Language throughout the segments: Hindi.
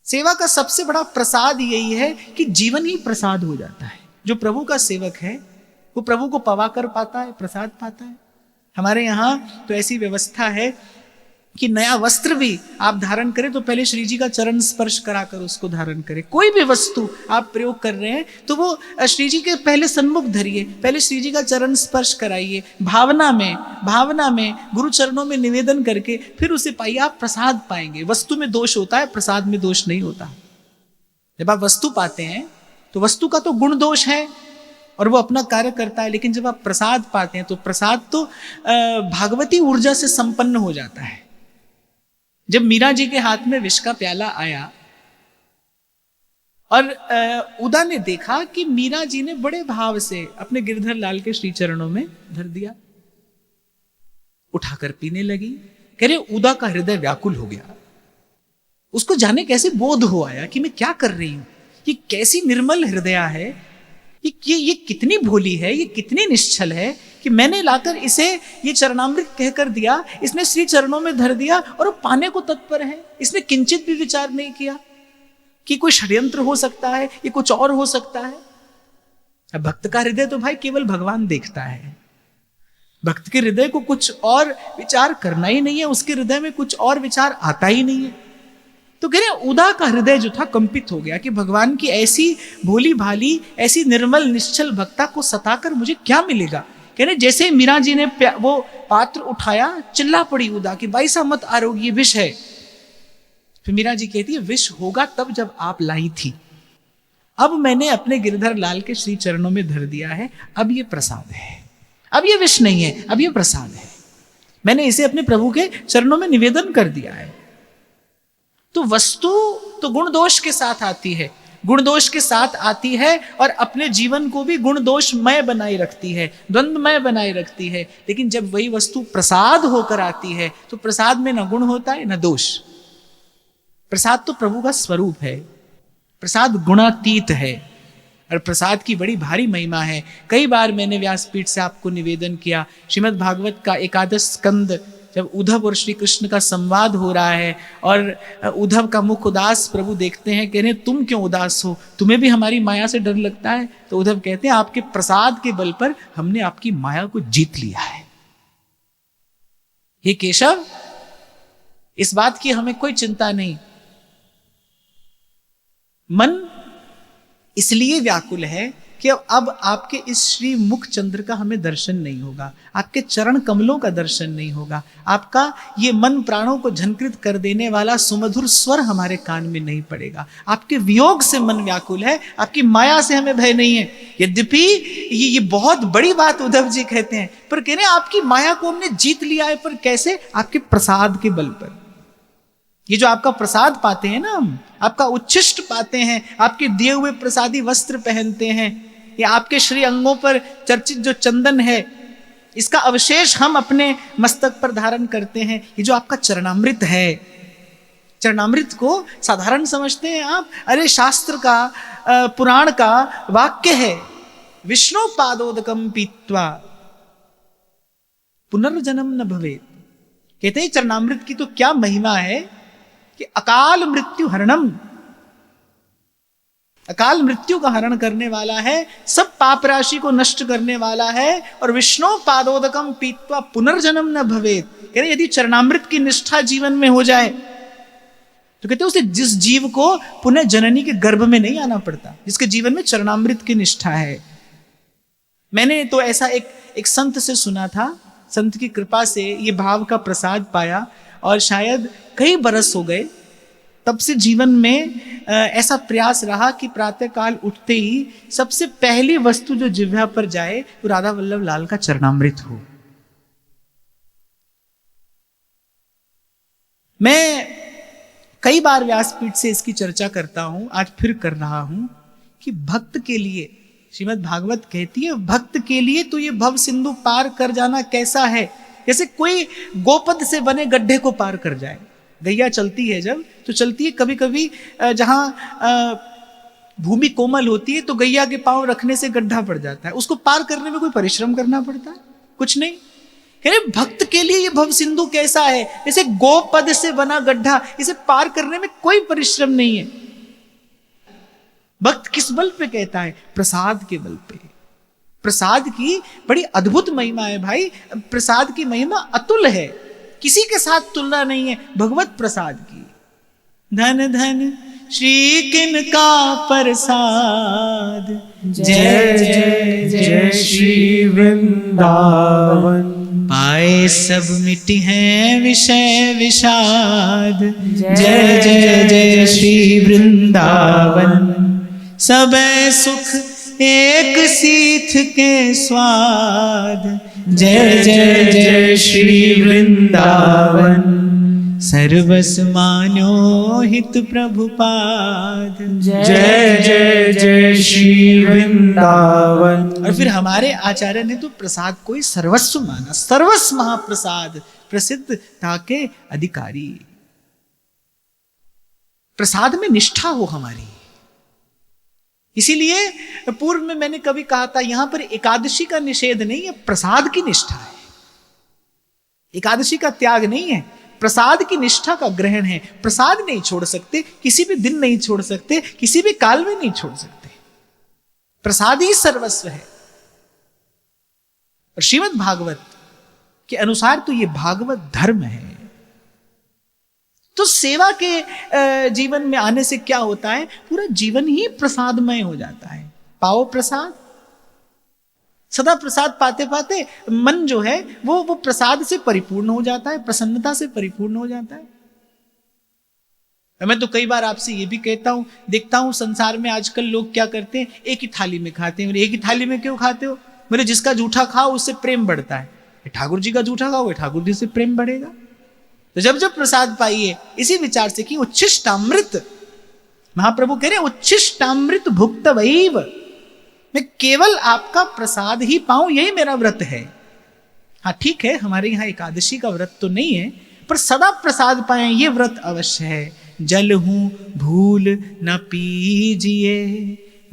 सेवा का सबसे बड़ा प्रसाद यही है कि जीवन ही प्रसाद हो जाता है। जो प्रभु का सेवक है वो प्रभु को पवा कर पाता है, प्रसाद पाता है। हमारे यहाँ तो ऐसी व्यवस्था है कि नया वस्त्र भी आप धारण करें तो पहले श्री जी का चरण स्पर्श कराकर उसको धारण करें। कोई भी वस्तु आप प्रयोग कर रहे हैं तो वो श्री जी के पहले सन्मुख धरिए, पहले श्री जी का चरण स्पर्श कराइए, भावना में गुरु चरणों में निवेदन करके फिर उसे पाइए, आप प्रसाद पाएंगे। वस्तु में दोष होता है, प्रसाद में दोष नहीं होता। जब आप वस्तु पाते हैं तो वस्तु का तो गुण दोष है और वो अपना कार्य करता है, लेकिन जब आप प्रसाद पाते हैं तो प्रसाद तो भागवती ऊर्जा से संपन्न हो जाता है। जब मीरा जी के हाथ में विष का प्याला आया और उदा ने देखा कि मीरा जी ने बड़े भाव से अपने गिरधर लाल के श्री चरणों में धर दिया, उठाकर पीने लगी। कह रहे उदा का हृदय व्याकुल हो गया। उसको जाने कैसे बोध हो आया कि मैं क्या कर रही हूं, ये कैसी निर्मल हृदया है, ये कितनी भोली है, ये कितनी निश्चल है कि मैंने लाकर इसे ये चरणामृत कहकर दिया, इसने श्री चरणों में धर दिया और वो पाने को तत्पर है। इसने किंचित भी विचार नहीं किया कि कोई षड्यंत्र हो सकता है, ये कुछ और हो सकता है। अब भक्त का हृदय तो भाई केवल भगवान देखता है। भक्त के हृदय को कुछ और विचार करना ही नहीं है, उसके हृदय में कुछ और विचार आता ही नहीं है। तो कह रहे उदा का हृदय जो था कंपित हो गया कि भगवान की ऐसी भोली भाली, ऐसी निर्मल निश्चल भक्ता को सताकर मुझे क्या मिलेगा। कह रहे जैसे मीरा जी ने वो पात्र उठाया, चिल्ला पड़ी उदा कि भाई साहब मत आरोग, ये विष है। फिर मीरा जी कहती है विष होगा तब जब आप लाई थी, अब मैंने अपने गिरधर लाल के श्री चरणों में धर दिया है, अब ये प्रसाद है, अब ये विष नहीं है, अब ये प्रसाद है। मैंने इसे अपने प्रभु के चरणों में निवेदन कर दिया है। तो वस्तु तो गुण दोष के साथ आती है, गुण दोष के साथ आती है और अपने जीवन को भी गुण दोषमय बनाए रखती है, द्वंद्वमय बनाए रखती है। लेकिन जब वही वस्तु प्रसाद होकर आती है तो प्रसाद में न गुण होता है न दोष। प्रसाद तो प्रभु का स्वरूप है, प्रसाद गुणातीत है और प्रसाद की बड़ी भारी महिमा है। कई बार मैंने व्यासपीठ से आपको निवेदन किया, श्रीमद् भागवत का एकादश स्कंद जब उद्धव और श्री कृष्ण का संवाद हो रहा है और उद्धव का मुख उदास प्रभु देखते हैं, कह रहे तुम क्यों उदास हो, तुम्हें भी हमारी माया से डर लगता है। तो उद्धव कहते हैं आपके प्रसाद के बल पर हमने आपकी माया को जीत लिया है। हे केशव, इस बात की हमें कोई चिंता नहीं। मन इसलिए व्याकुल है कि अब आपके इस श्री मुख चंद्र का हमें दर्शन नहीं होगा, आपके चरण कमलों का दर्शन नहीं होगा, आपका ये मन प्राणों को झंकृत कर देने वाला सुमधुर स्वर हमारे कान में नहीं पड़ेगा। आपके वियोग से मन व्याकुल है, आपकी माया से हमें भय नहीं है। यद्यपि ये बहुत बड़ी बात उद्धव जी कहते हैं, पर कह रहे हैं आपकी माया को हमने जीत लिया है। पर कैसे? आपके प्रसाद के बल पर। ये जो आपका प्रसाद पाते हैं ना हम, आपका उच्छिष्ट पाते हैं, आपके दिए हुए प्रसादी वस्त्र पहनते हैं, या आपके श्री अंगों पर चर्चित जो चंदन है इसका अवशेष हम अपने मस्तक पर धारण करते हैं। ये जो आपका चरणामृत है, चरणामृत को साधारण समझते हैं आप। अरे शास्त्र का, पुराण का वाक्य है, विष्णु पादोदकम पीत्वा पुनर्जन्म न भवेत्। कहते हैं चरणामृत की तो क्या महिमा है कि अकाल मृत्यु हरणम, अकाल मृत्यु का हरण करने वाला है, सब पाप राशि को नष्ट करने वाला है। और विष्णु पादोदकम पीत्वा पुनर्जन्म न भवेत्। कह रहे यदि चरणामृत की निष्ठा जीवन में हो जाए तो कहते उसे, जिस जीव को पुनः जननी के गर्भ में नहीं आना पड़ता, जिसके जीवन में चरणामृत की निष्ठा है। मैंने तो ऐसा एक संत से सुना था, संत की कृपा से ये भाव का प्रसाद पाया और शायद कई बरस हो गए, तब से जीवन में ऐसा प्रयास रहा कि प्रातः काल उठते ही सबसे पहली वस्तु जो जिह्वा पर जाए वो राधा वल्लभ लाल का चरणामृत हो। मैं कई बार व्यासपीठ से इसकी चर्चा करता हूं, आज फिर कर रहा हूं कि भक्त के लिए, श्रीमद् भागवत कहती है भक्त के लिए तो ये भव सिंधु पार कर जाना कैसा है, जैसे कोई गोपद से बने गड्ढे को पार कर जाए। गैया चलती है जब, तो चलती है कभी कभी जहां भूमि कोमल होती है तो गैया के पांव रखने से गड्ढा पड़ जाता है, उसको पार करने में कोई परिश्रम करना पड़ता है? कुछ नहीं। कह रहे भक्त के लिए ये भव सिंधु कैसा है, जैसे गोपद से बना गड्ढा, इसे पार करने में कोई परिश्रम नहीं है। भक्त किस बल पे कहता है? प्रसाद के बल पे। प्रसाद की बड़ी अद्भुत महिमा है भाई, प्रसाद की महिमा अतुल है, किसी के साथ तुलना नहीं है भगवत प्रसाद की। धन धन श्री किन का प्रसाद, जय जय जय श्री वृंदावन। पाए सब मिटी हैं विषय विषाद, जय जय जय श्री वृंदावन। सब सुख एक सीथ के स्वाद, जय जय जय श्री वृंदावन। सर्वस मान्यो हित प्रभुपाद, जय जय जय श्री वृंदावन। और फिर हमारे आचार्य ने तो प्रसाद को ही सर्वस्व माना, सर्वस्व महाप्रसाद प्रसिद्धता के अधिकारी। प्रसाद में निष्ठा हो हमारी। इसीलिए पूर्व में मैंने कभी कहा था, यहां पर एकादशी का निषेध नहीं है, प्रसाद की निष्ठा है। एकादशी का त्याग नहीं है, प्रसाद की निष्ठा का ग्रहण है। प्रसाद नहीं छोड़ सकते, किसी भी दिन नहीं छोड़ सकते, किसी भी काल में नहीं छोड़ सकते। प्रसाद ही सर्वस्व है। और श्रीमद् भागवत के अनुसार तो यह भागवत धर्म है। तो सेवा के जीवन में आने से क्या होता है, पूरा जीवन ही प्रसादमय हो जाता है। पाओ प्रसाद, सदा प्रसाद पाते पाते मन जो है वो प्रसाद से परिपूर्ण हो जाता है, प्रसन्नता से परिपूर्ण हो जाता है। मैं तो कई बार आपसे ये भी कहता हूं, देखता हूं संसार में आजकल लोग क्या करते हैं, एक ही थाली में खाते हैं। एक ही थाली में क्यों खाते हो? मेरे जिसका जूठा खाओ उससे प्रेम बढ़ता है। ठाकुर जी का जूठा खाओ, ठाकुर जी से प्रेम बढ़ेगा। तो जब जब प्रसाद पाइए इसी विचार से कि उच्छिष्टामृत, महाप्रभु कह रहे उच्छिष्टामृत भुक्त वैव, मैं केवल आपका प्रसाद ही पाऊं, यही मेरा व्रत है। हाँ ठीक है, हमारे यहाँ एकादशी का व्रत तो नहीं है, पर सदा प्रसाद पाएं ये व्रत अवश्य है। जल हूं भूल न पीजिए,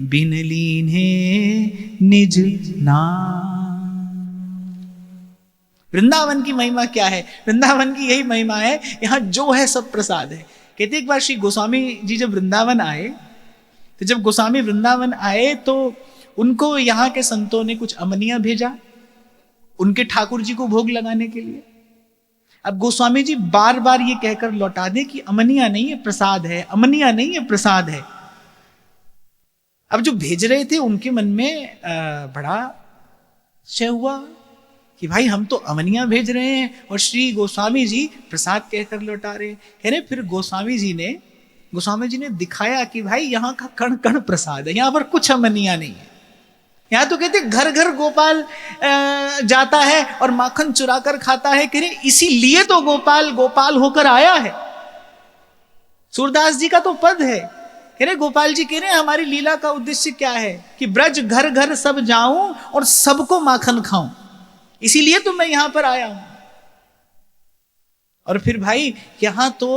बिन लीने निज नाम। वृंदावन की महिमा क्या है? वृंदावन की यही महिमा है, यहां जो है सब प्रसाद है। कहते एक बार श्री गोस्वामी जी जब वृंदावन आए, तो जब गोस्वामी वृंदावन आए तो उनको यहाँ के संतों ने कुछ अमनिया भेजा उनके ठाकुर जी को भोग लगाने के लिए। अब गोस्वामी जी बार बार ये कहकर लौटा दे कि अमनिया नहीं है प्रसाद है, अमनिया नहीं है प्रसाद है। अब जो भेज रहे थे उनके मन में बड़ा क्षय हुआ कि भाई हम तो अमनिया भेज रहे हैं और श्री गोस्वामी जी प्रसाद कहकर लौटा रहे हैं। फिर गोस्वामी जी ने दिखाया कि भाई यहाँ का कण कण प्रसाद है, यहाँ पर कुछ अमनिया नहीं है। यहाँ तो कहते घर घर गोपाल जाता है और माखन चुरा कर खाता है। कह रहे इसीलिए तो गोपाल गोपाल होकर आया है। सूरदास जी का तो पद है, कह रहे गोपाल जी कह रहे हमारी लीला का उद्देश्य क्या है कि ब्रज घर घर सब जाऊं और सबको माखन खाऊं, इसीलिए तो मैं यहां पर आया हूं। और फिर भाई यहां तो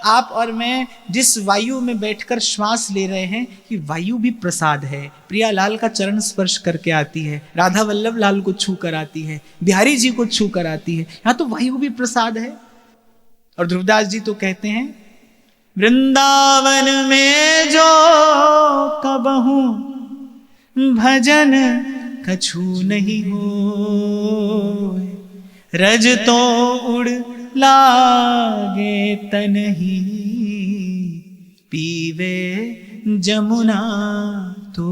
आप और मैं जिस वायु में बैठकर श्वास ले रहे हैं, कि वायु भी प्रसाद है। प्रिया लाल का चरण स्पर्श करके आती है, राधा वल्लभ लाल को छू कर आती है, बिहारी जी को छू कर आती है। यहां तो वायु भी प्रसाद है। और ध्रुवदास जी तो कहते हैं वृंदावन में जो कबहू भजन कछु नहीं हो, रज तो उड़ लागे तन ही, पीवे जमुना तो